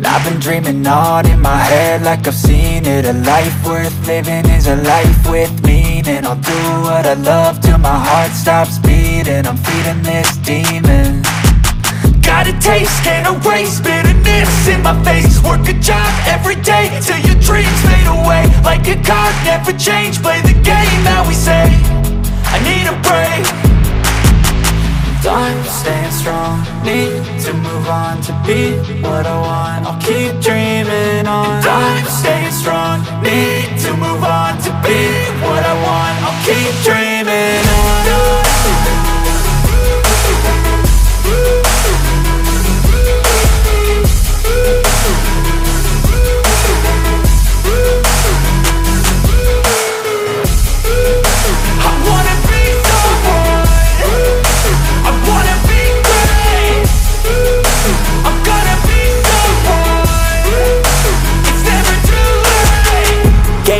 I've been dreaming on in my head like I've seen it. A life worth living is a life with meaning. I'll do what I love till my heart stops beating. I'm feeding this demon. Got a taste, can't erase bitterness in my face. Work a job every day till your dreams fade away. Like a card, never change, play the game that we say. I need a break. I'm staying strong, need to move on to be what I want. I'll keep dreaming on. I'm staying strong, need to move on to be what I want. I'll keep dreaming on.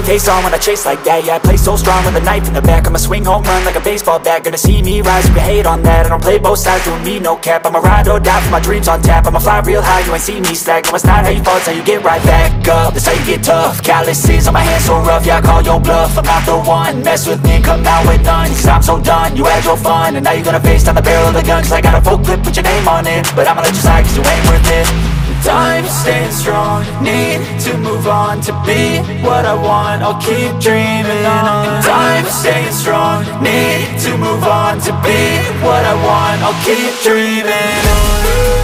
Face on when I chase like that, yeah, I play so strong with a knife in the back. I'ma swing home run like a baseball bat. Gonna see me rise, you can hate on that. I don't play both sides, doing me no cap. I'ma ride or die for my dreams on tap. I'ma fly real high, you ain't see me slack. No, it's not how you fall, it's how you get right back up. That's how you get tough, calluses on my hands so rough. Yeah, I call your bluff, I'm not the one. Mess with me, come out with none. Cause I'm so done, you had your fun. And now you're gonna face down the barrel of the gun. Cause I got a full clip, put your name on it. But I'ma let you slide cause you ain't worth it. I'm staying strong, need to move on to be what I want. I'll keep dreaming on. I'm staying strong, need to move on to be what I want. I'll keep dreaming on.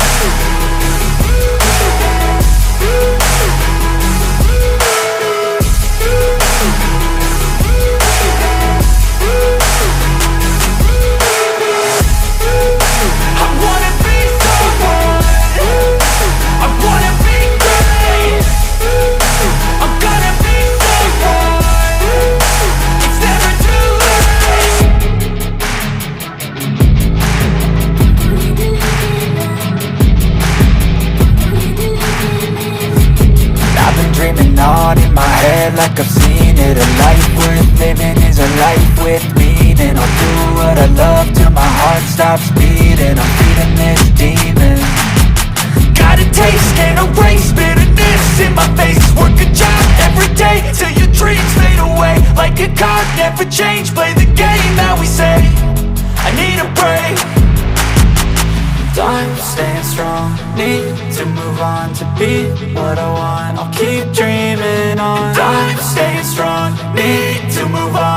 In my head like I've seen it. A life worth living is a life with meaning. I'll do what I love till my heart stops beating. I'm feeding this demon. Got a taste, can't erase bitterness in my face. Work a job every day till your dreams fade away. Like a card, never change, play the game that we say. I need a break. I'm staying strong, need to move on to be what I want. I'll keep dreaming on. I'm staying strong, need to move on.